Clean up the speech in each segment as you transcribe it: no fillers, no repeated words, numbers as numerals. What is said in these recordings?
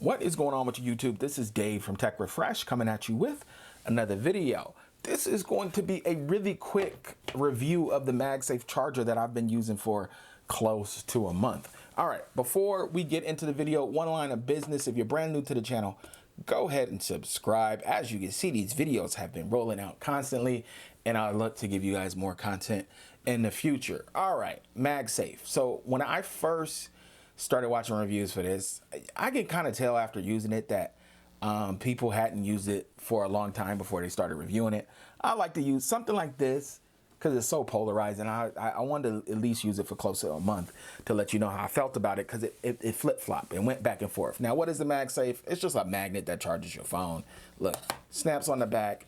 What is going on with YouTube? This is Dave from Tech Refresh coming at you with another video. This is going to be a really quick review of the MagSafe Charger that I've been using for close to a month. All right, before we get into the video, one line of business. If you're brand new to the channel, go ahead and subscribe. As you can see, these videos have been rolling out constantly, and I'd love to give you guys more content in the future. All right, MagSafe. So when I first started watching reviews for this, I could kind of tell after using it that people hadn't used it for a long time before they started reviewing it. I like to use something like this because it's so polarized, and I wanted to at least use it for close to a month to let you know how I felt about it, because it flip-flopped and went back and forth. Now, what is the MagSafe? It's just a magnet that charges your phone. Look, snaps on the back.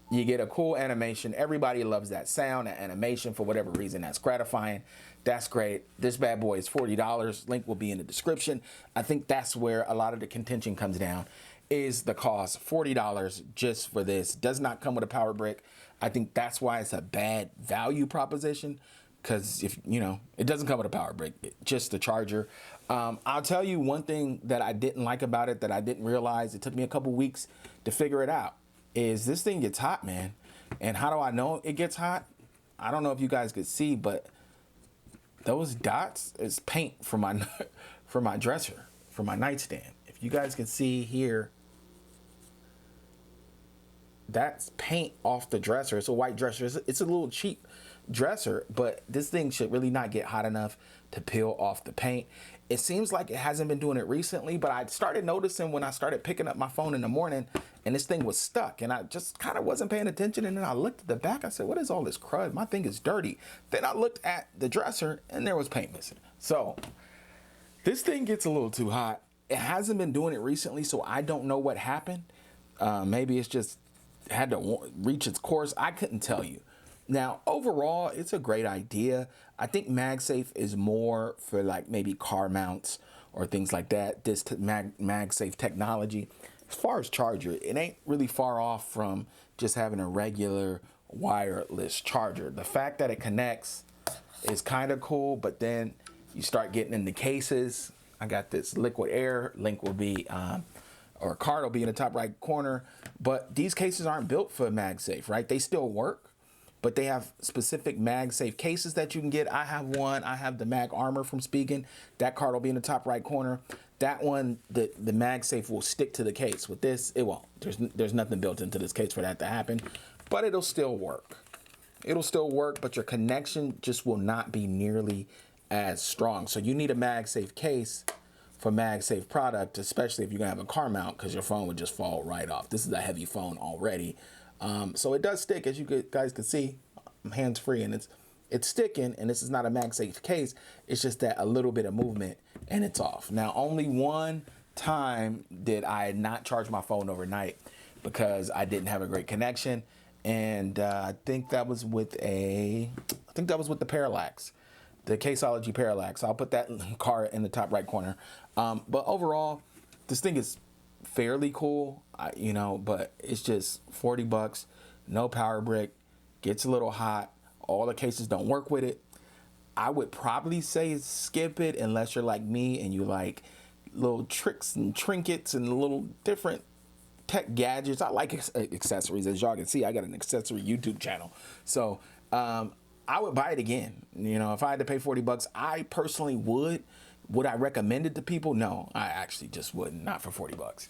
You get a cool animation. Everybody loves that sound, that animation, for whatever reason. That's gratifying. That's great. This bad boy is $40. Link will be in the description. I think that's where a lot of the contention comes down, is the cost. $40 just for this. Does not come with a power brick. I think that's why it's a bad value proposition, because if you know, it doesn't come with a power brick, just the charger. I'll tell you one thing that I didn't like about it, that I didn't realize, it took me a couple weeks to figure it out, is this thing gets hot, man. And how do I know it gets hot? I don't know if you guys could see, but those dots is paint for my for my dresser, for my nightstand. If you guys can see here, that's paint off the dresser. It's a white dresser. It's a little cheap dresser, but this thing should really not get hot enough to peel off the paint. It seems like it hasn't been doing it recently, but I started noticing when I started picking up my phone in the morning and this thing was stuck, and I just kind of wasn't paying attention. And then I looked at the back. I said, what is all this crud? My thing is dirty. Then I looked at the dresser and there was paint missing. So this thing gets a little too hot. It hasn't been doing it recently, so I don't know what happened. Maybe it's just had to reach its course. I couldn't tell you. Now, overall, it's a great idea. I think MagSafe is more for like maybe car mounts or things like that. This MagSafe technology, as far as charger, it ain't really far off from just having a regular wireless charger. The fact that it connects is kind of cool, but then you start getting in the cases. I got this liquid air. Link will be or a card will be in the top right corner, but these cases aren't built for MagSafe, right? They still work, but they have specific MagSafe cases that you can get. I have one. I have the Mag Armor from Spigen. That card will be in the top right corner. That one, the MagSafe will stick to the case. With this, it won't. There's nothing built into this case for that to happen, but it'll still work. It'll still work, but your connection just will not be nearly as strong. So you need a MagSafe case for MagSafe product, especially if you're gonna have a car mount, because your phone would just fall right off. This is a heavy phone already. So it does stick, as you guys can see. I'm hands-free and it's sticking, and this is not a MagSafe case. It's just that a little bit of movement and it's off. Now, only one time did I not charge my phone overnight because I didn't have a great connection, and I think that was with the Parallax, the Caseology Parallax. I'll put that card in the top right corner. But overall, this thing is fairly cool, you know, but it's just 40 bucks, no power brick, gets a little hot. All the cases don't work with it. I would probably say skip it unless you're like me and you like little tricks and trinkets and little different tech gadgets. I like accessories. As y'all can see, I got an accessory YouTube channel. So I would buy it again. You know, if I had to pay 40 bucks, I personally would. Would I recommend it to people? No, I actually just wouldn't, not for 40 bucks.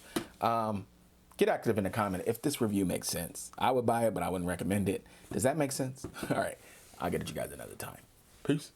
Get active in the comment if this review makes sense. I would buy it, but I wouldn't recommend it. Does that make sense? All right, I'll get at you guys another time. Peace.